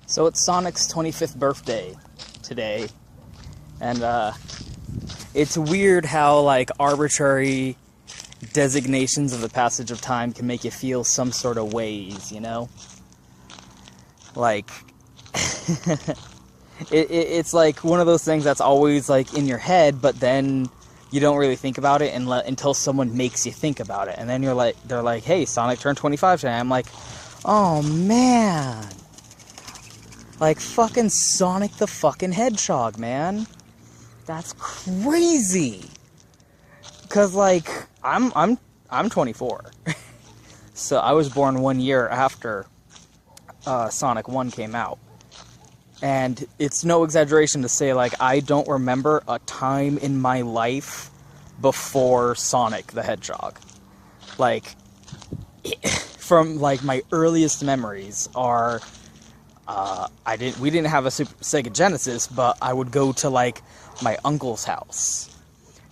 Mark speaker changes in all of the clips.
Speaker 1: So it's Sonic's 25th birthday today, and it's weird how, like, arbitrary designations of the passage of time can make you feel some sort of ways, you know? Like, it's like one of those things that's always, like, in your head, but then you don't really think about it until someone makes you think about it, and then they're like, hey, Sonic turned 25 today. I'm like, oh, man. Like, fucking Sonic the fucking Hedgehog, man. That's crazy. Cause, like, I'm 24. So I was born 1 year after Sonic 1 came out. And it's no exaggeration to say, like, I don't remember a time in my life before Sonic the Hedgehog. Like, from, like, my earliest memories are, we didn't have a Sega Genesis, but I would go to, like, my uncle's house,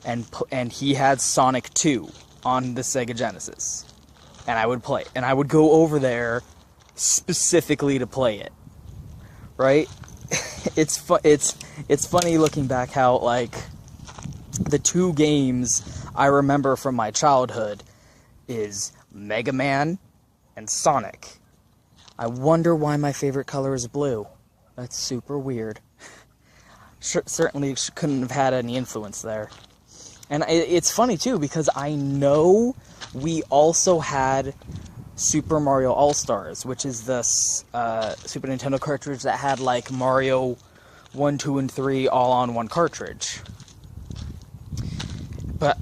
Speaker 1: and he had Sonic 2 on the Sega Genesis, and I would play it, and I would go over there specifically to play it, right? It's funny looking back how, like, the two games I remember from my childhood is Mega Man and Sonic. I wonder why my favorite color is blue. That's super weird. Certainly couldn't have had any influence there. And it's funny, too, because I know we also had Super Mario All-Stars, which is the Super Nintendo cartridge that had, like, Mario 1, 2, and 3 all on one cartridge. But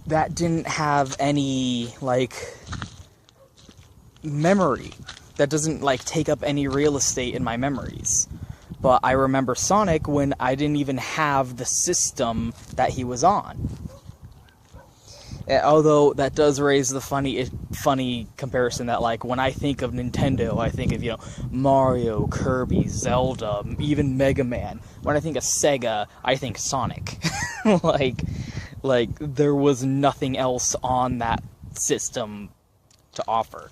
Speaker 1: that didn't have any, like, memory. That doesn't, like, take up any real estate in my memories. But I remember Sonic when I didn't even have the system that he was on. Although that does raise the funny comparison that, like, when I think of Nintendo, I think of, you know, Mario, Kirby, Zelda, even Mega Man. When I think of Sega, I think Sonic. like there was nothing else on that system to offer.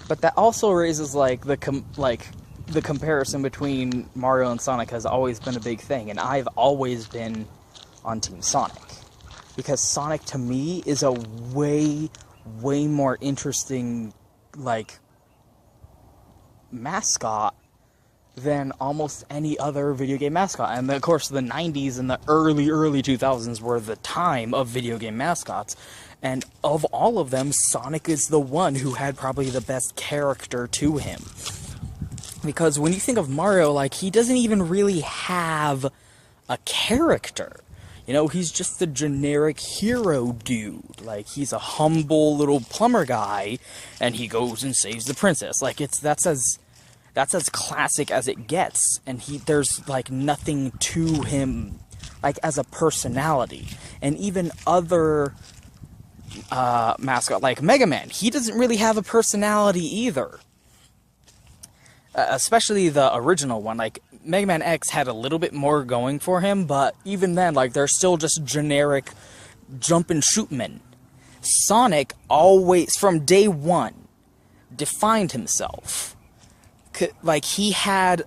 Speaker 1: But that also raises, like, the comparison between Mario and Sonic has always been a big thing, and I've always been on Team Sonic. Because Sonic, to me, is a way more interesting, like, mascot than almost any other video game mascot. And, of course, the 90s and the early 2000s were the time of video game mascots. And of all of them, Sonic is the one who had probably the best character to him. Because when you think of Mario, like, he doesn't even really have a character. You know, he's just the generic hero dude. Like, he's a humble little plumber guy, and he goes and saves the princess. Like, that's as classic as it gets. And there's, like, nothing to him, like, as a personality. And even other mascot, like Mega Man, he doesn't really have a personality either. Especially the original one. Like, Mega Man X had a little bit more going for him, but even then, like, they're still just generic jump and shoot men. Sonic always, from day one, defined himself. Like, he had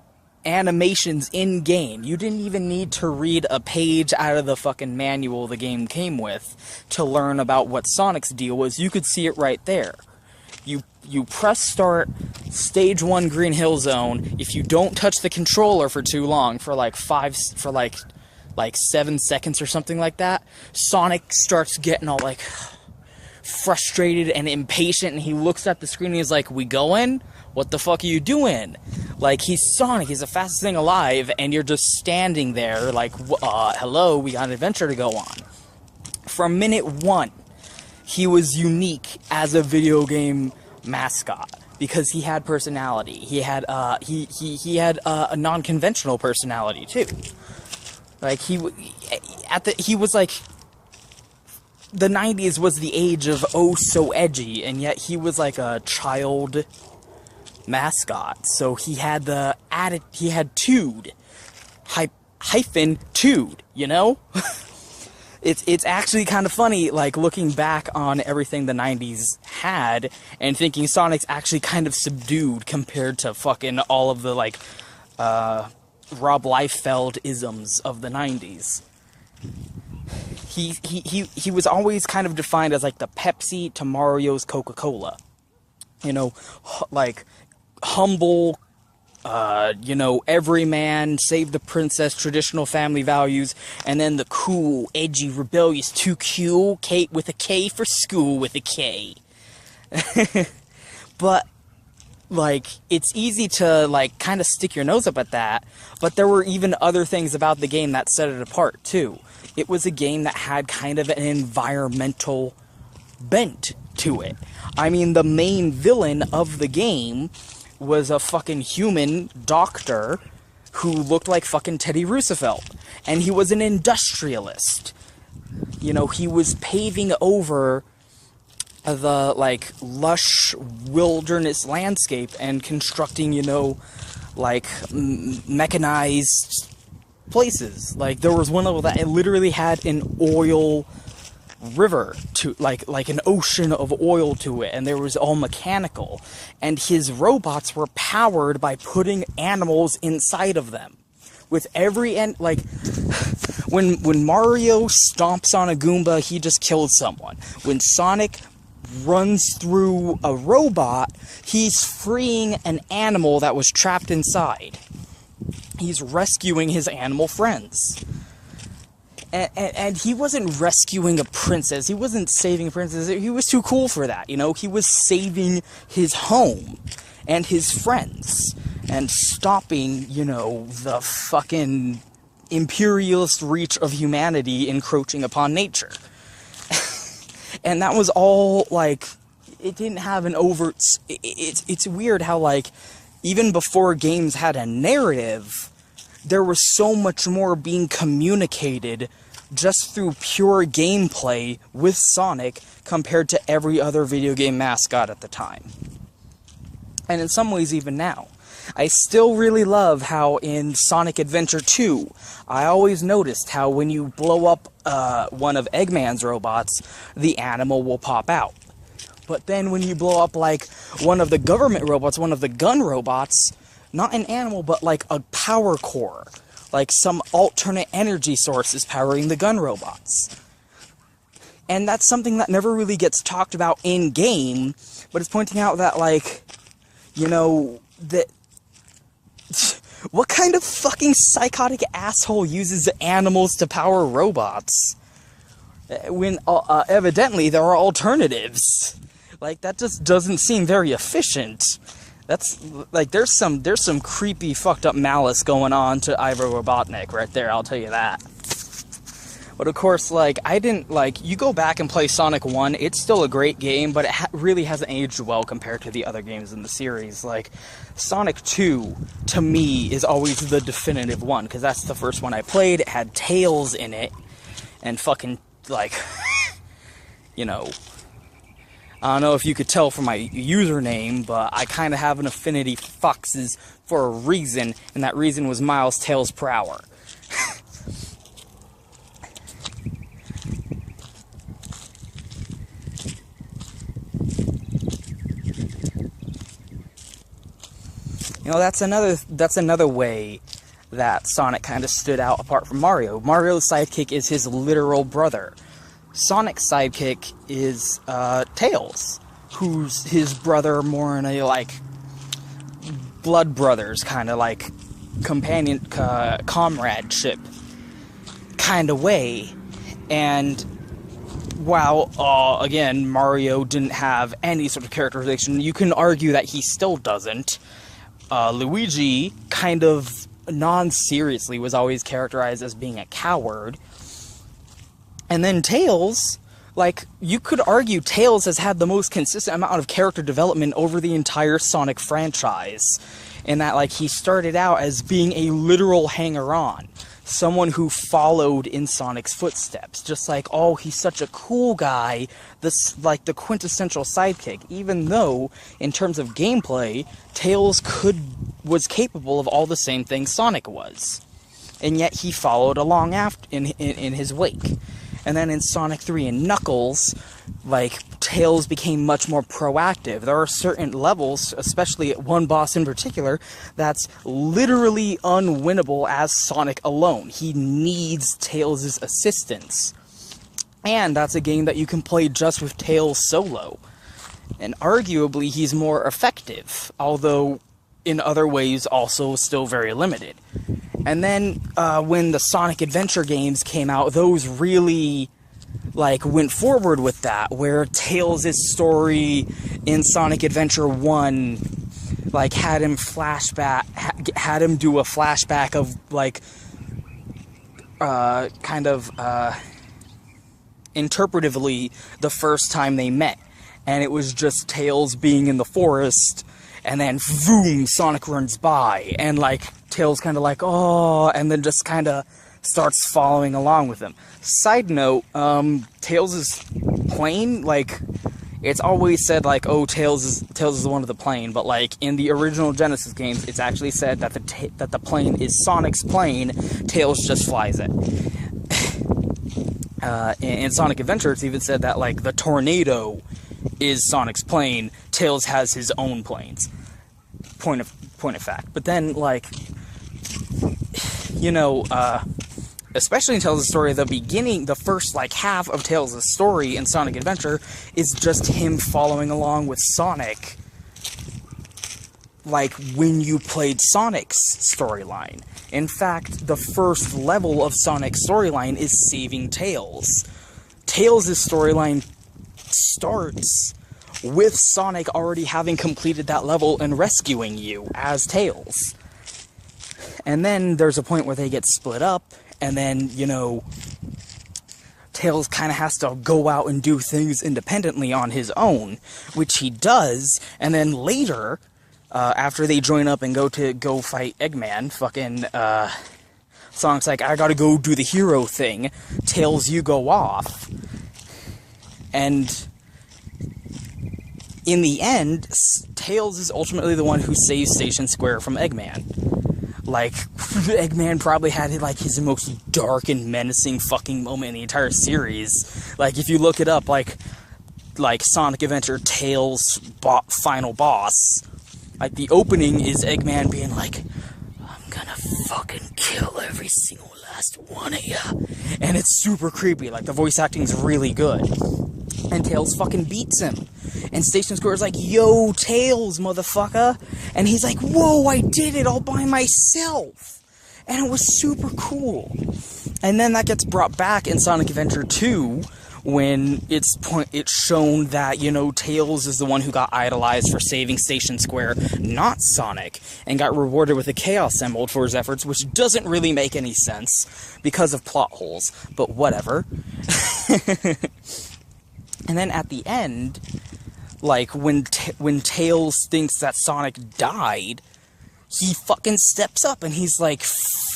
Speaker 1: animations in-game. You didn't even need to read a page out of the fucking manual the game came with to learn about what Sonic's deal was. You could see it right there. You press start, stage 1 Green Hill Zone. If you don't touch the controller for too long, for like 7 seconds or something like that, Sonic starts getting all, like, frustrated and impatient, and he looks at the screen and he's like, we going? What the fuck are you doing? Like, he's Sonic, he's the fastest thing alive, and you're just standing there like, hello, we got an adventure to go on. From minute 1, he was unique as a video game mascot, because he had personality. He had, he had a non-conventional personality, too. Like, he was like, the 90s was the age of oh so edgy, and yet he was like a child mascot. So he had tude, hyphen tude, you know? it's actually kind of funny, like, looking back on everything the 90s had, and thinking Sonic's actually kind of subdued compared to fucking all of the, like, Rob Liefeld isms of the 90s. He was always kind of defined as, like, the Pepsi to Mario's Coca-Cola. You know, like, humble, you know, everyman, save the princess, traditional family values, and then the cool, edgy, rebellious, too cool, Kate with a K for school with a K. But, like, it's easy to, like, kind of stick your nose up at that, but there were even other things about the game that set it apart, too. It was a game that had kind of an environmental bent to it. I mean, the main villain of the game was a fucking human doctor who looked like fucking Teddy Roosevelt. And he was an industrialist. You know, he was paving over the, like, lush wilderness landscape and constructing, you know, like, mechanized places. Like, there was one level that it literally had an oil river to, like an ocean of oil to it, and there was all mechanical, and his robots were powered by putting animals inside of them. With every end, like, when Mario stomps on a Goomba, he just killed someone. When Sonic runs through a robot, he's freeing an animal that was trapped inside. He's rescuing his animal friends. And he wasn't rescuing a princess. He wasn't saving a princess. He was too cool for that, you know? He was saving his home and his friends and stopping, you know, the fucking imperialist reach of humanity encroaching upon nature. And that was all, like, it didn't have an overt... It's weird how, like, even before games had a narrative, there was so much more being communicated just through pure gameplay with Sonic compared to every other video game mascot at the time. And in some ways even now. I still really love how in Sonic Adventure 2, I always noticed how when you blow up one of Eggman's robots, the animal will pop out. But then when you blow up, like, one of the government robots, one of the gun robots, not an animal, but like a power core. Like some alternate energy source is powering the gun robots. And that's something that never really gets talked about in-game, but it's pointing out that, like, you know, that... What kind of fucking psychotic asshole uses animals to power robots? When, evidently, there are alternatives. Like, that just doesn't seem very efficient. That's, like, there's some creepy, fucked up malice going on to Ivor Robotnik right there, I'll tell you that. But of course, like, I didn't, like, you go back and play Sonic 1, it's still a great game, but it really hasn't aged well compared to the other games in the series. Like, Sonic 2, to me, is always the definitive one, because that's the first one I played, it had Tails in it, and fucking, like, you know... I don't know if you could tell from my username, but I kind of have an affinity for foxes for a reason, and that reason was Miles Tails per hour. You know, that's another way that Sonic kind of stood out apart from Mario. Mario's sidekick is his literal brother. Sonic's sidekick is Tails, who's his brother more in a, like, blood brothers kind of, like, companion, comradeship kind of way. And while, again, Mario didn't have any sort of characterization, you can argue that he still doesn't. Luigi, kind of non-seriously, was always characterized as being a coward. And then Tails, like, you could argue Tails has had the most consistent amount of character development over the entire Sonic franchise. In that, like, he started out as being a literal hanger-on. Someone who followed in Sonic's footsteps. Just like, oh, he's such a cool guy, this, like, the quintessential sidekick. Even though, in terms of gameplay, Tails was capable of all the same things Sonic was. And yet he followed along after in his wake. And then in Sonic 3 and Knuckles, like, Tails became much more proactive. There are certain levels, especially at one boss in particular, that's literally unwinnable as Sonic alone. He needs Tails' assistance. And that's a game that you can play just with Tails solo. And arguably, he's more effective, although in other ways also still very limited. And then when the Sonic Adventure games came out, those really, like, went forward with that, where Tails' story in Sonic Adventure 1, like, had him do a flashback of, like, interpretively the first time they met. And it was just Tails being in the forest, and then, boom, Sonic runs by, and, like, Tails kind of like, oh, and then just kind of starts following along with him. Side note, Tails' plane, like, it's always said, like, oh, Tails is the one of the plane, but, like, in the original Genesis games, it's actually said that the plane is Sonic's plane, Tails just flies it. In Sonic Adventure, it's even said that, like, the tornado is Sonic's plane, Tails has his own planes. Point of fact. But then, like, you know, especially in Tails' story, the beginning, the first, like, half of Tails' story in Sonic Adventure is just him following along with Sonic, like, when you played Sonic's storyline. In fact, the first level of Sonic's storyline is saving Tails. Tails' storyline starts with Sonic already having completed that level and rescuing you as Tails. And then there's a point where they get split up, and then, you know, Tails kind of has to go out and do things independently on his own, which he does, and then later, after they join up and go fight Eggman, Sonic's like, I gotta go do the hero thing. Tails, you go off. And in the end, Tails is ultimately the one who saves Station Square from Eggman. Like, Eggman probably had, like, his most dark and menacing fucking moment in the entire series. Like, if you look it up, like Sonic Adventure Tails final boss, like, the opening is Eggman being like, I'm gonna fucking kill every single last one of ya. And it's super creepy, like, the voice acting's really good. And Tails fucking beats him. And Station Square's like, yo, Tails, motherfucker. And he's like, whoa, I did it all by myself. And it was super cool. And then that gets brought back in Sonic Adventure 2, when it's shown that, you know, Tails is the one who got idolized for saving Station Square, not Sonic, and got rewarded with a Chaos Emerald for his efforts, which doesn't really make any sense because of plot holes, but whatever. And then at the end, like, when Tails thinks that Sonic died, he fucking steps up and he's like,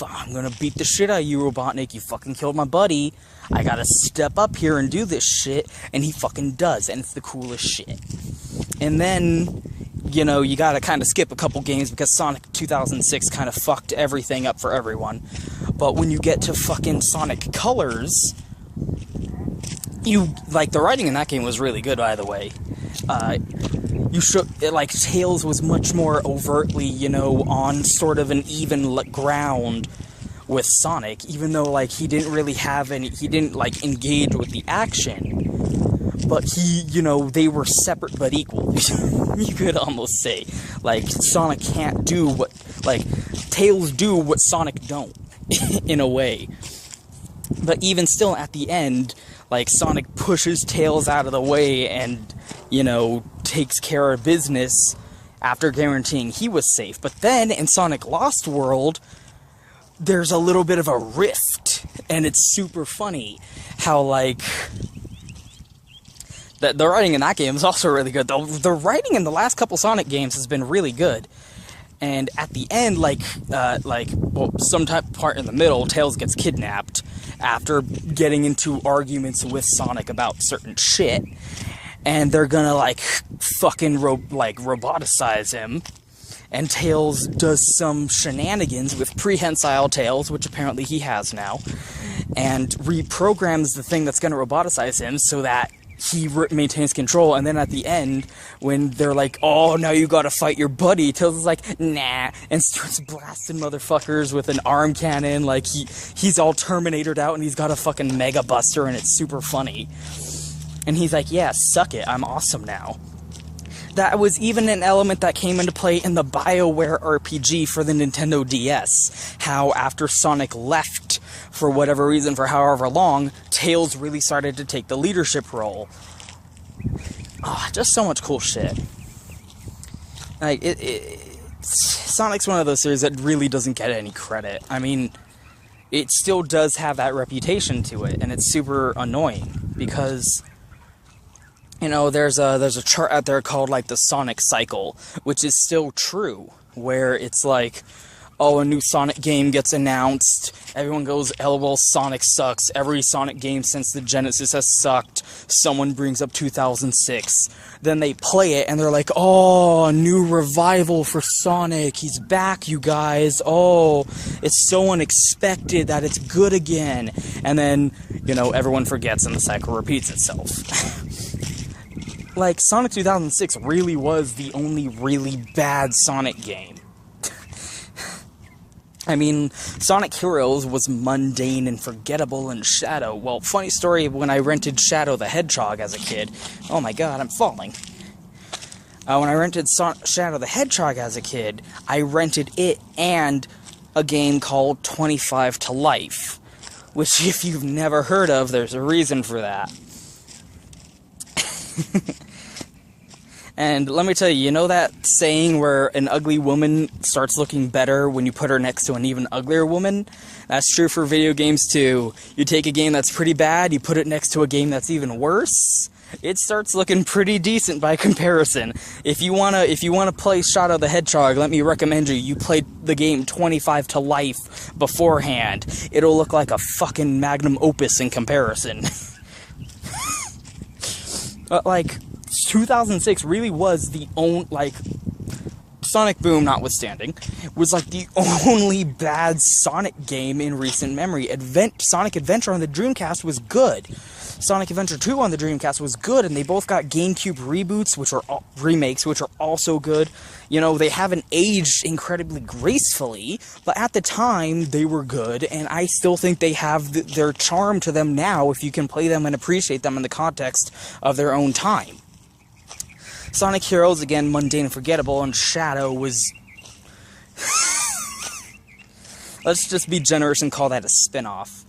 Speaker 1: I'm gonna beat the shit out of you, Robotnik, you fucking killed my buddy, I gotta step up here and do this shit, and he fucking does, and it's the coolest shit. And then, you know, you gotta kind of skip a couple games because Sonic 2006 kind of fucked everything up for everyone. But when you get to fucking Sonic Colors, the writing in that game was really good, by the way. Tails was much more overtly, you know, on sort of an even ground with Sonic, even though, like, he didn't, like, engage with the action, but you know, they were separate but equal, you could almost say. Like, Sonic can't do what, like, Tails do what Sonic don't, in a way. But even still, at the end, like, Sonic pushes Tails out of the way and, you know, takes care of business after guaranteeing he was safe. But then, in Sonic Lost World, there's a little bit of a rift, and it's super funny how, like, the writing in that game is also really good. The writing in the last couple Sonic games has been really good. And at the end, some part in the middle, Tails gets kidnapped after getting into arguments with Sonic about certain shit. And they're gonna, like, fucking, roboticize him. And Tails does some shenanigans with prehensile Tails, which apparently he has now. and reprograms the thing that's going to roboticize him so that he maintains control. And then at the end, when they're like, oh, now you gotta fight your buddy, Tails is like, nah, and starts blasting motherfuckers with an arm cannon, like he's all Terminatored out, and he's got a fucking Mega Buster, and it's super funny. And he's like, yeah, suck it, I'm awesome now. That was even an element that came into play in the BioWare RPG for the Nintendo DS. How after Sonic left, for whatever reason, for however long, Tails really started to take the leadership role. Oh, just so much cool shit. Like, Sonic's one of those series that really doesn't get any credit. I mean, it still does have that reputation to it, and it's super annoying, because... you know, there's a chart out there called, like, the Sonic Cycle, which is still true, where it's like, oh, a new Sonic game gets announced, everyone goes, LOL, Sonic sucks, every Sonic game since the Genesis has sucked, someone brings up 2006, then they play it, and they're like, oh, a new revival for Sonic, he's back, you guys, oh, it's so unexpected that it's good again, and then, you know, everyone forgets and the cycle repeats itself. Like, Sonic 2006 really was the only really bad Sonic game. I mean, Sonic Heroes was mundane and forgettable and Shadow. Well, funny story, when I rented Shadow the Hedgehog as a kid... oh my god, I'm falling. When I rented Shadow the Hedgehog as a kid, I rented it and a game called 25 to Life. Which, if you've never heard of, there's a reason for that. And let me tell you, you know that saying where an ugly woman starts looking better when you put her next to an even uglier woman? That's true for video games too. You take a game that's pretty bad, you put it next to a game that's even worse, it starts looking pretty decent by comparison. If you wanna play Shadow the Hedgehog, let me recommend you play the game 25 to Life beforehand. It'll look like a fucking magnum opus in comparison. But like, 2006 really was the only, like, Sonic Boom notwithstanding, was like the only bad Sonic game in recent memory. Sonic Adventure on the Dreamcast was good. Sonic Adventure 2 on the Dreamcast was good, and they both got GameCube reboots, which are remakes, which are also good. You know, they haven't aged incredibly gracefully, but at the time, they were good, and I still think they have their charm to them now if you can play them and appreciate them in the context of their own time. Sonic Heroes, again, mundane and forgettable, and Shadow was... let's just be generous and call that a spin-off.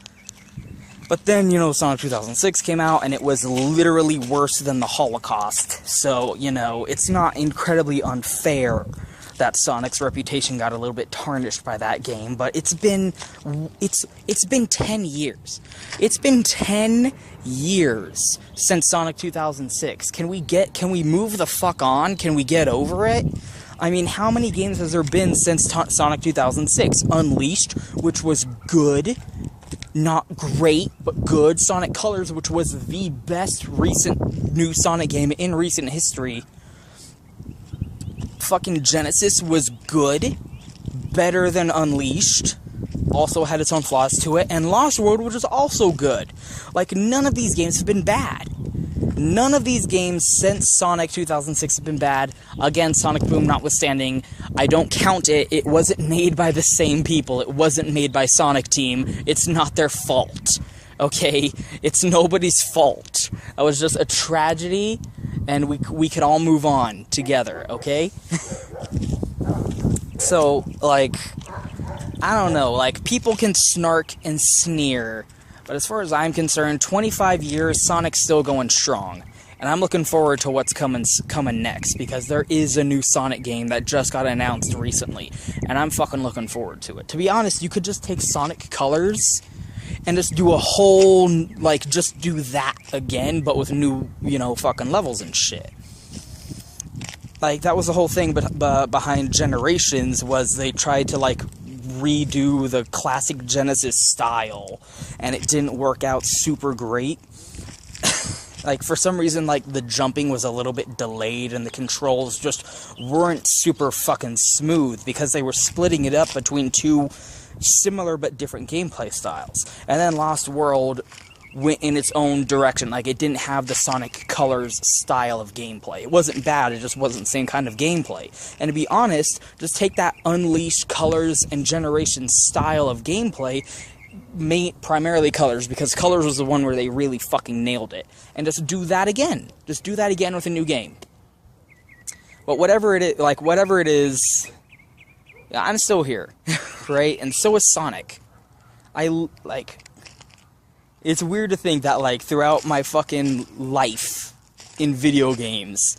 Speaker 1: But then, you know, Sonic 2006 came out, and it was literally worse than the Holocaust. So, you know, it's not incredibly unfair that Sonic's reputation got a little bit tarnished by that game, but it's been 10 years. It's been 10 years since Sonic 2006. Can we move the fuck on? Can we get over it? I mean, how many games has there been since Sonic 2006? Unleashed, which was good. Not great, but good. Sonic Colors, which was the best recent new Sonic game in recent history. Fucking Genesis was good. Better than Unleashed. Also had its own flaws to it. And Lost World, which is also good. Like, none of these games have been bad. None of these games since Sonic 2006 have been bad. Again, Sonic Boom notwithstanding, I don't count it. It wasn't made by the same people. It wasn't made by Sonic Team. It's not their fault. Okay? It's nobody's fault. That was just a tragedy, and we could all move on together, okay? So, like, I don't know. Like, people can snark and sneer, but as far as I'm concerned, 25 years, Sonic's still going strong. And I'm looking forward to what's coming next, because there is a new Sonic game that just got announced recently. And I'm fucking looking forward to it. To be honest, you could just take Sonic Colors and just do a whole, like, just do that again, but with new, you know, fucking levels and shit. Like, that was the whole thing behind Generations, was they tried to, like, redo the classic Genesis style, and it didn't work out super great. Like, for some reason, like, the jumping was a little bit delayed, and the controls just weren't super fucking smooth, because they were splitting it up between two similar but different gameplay styles. And then Lost World went in its own direction. Like, it didn't have the Sonic Colors style of gameplay. It wasn't bad, it just wasn't the same kind of gameplay. And to be honest, just take that Unleashed Colors and Generation style of gameplay, primarily Colors, because Colors was the one where they really fucking nailed it, and just do that again. Just do that again with a new game. But whatever it is, yeah, I'm still here, right? And so is Sonic. It's weird to think that, like, throughout my fucking life in video games,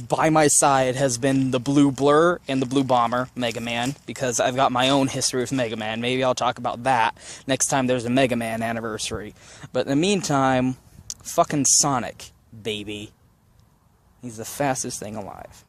Speaker 1: by my side has been the Blue Blur and the Blue Bomber, Mega Man, because I've got my own history with Mega Man. Maybe I'll talk about that next time there's a Mega Man anniversary. But in the meantime, fucking Sonic, baby. He's the fastest thing alive.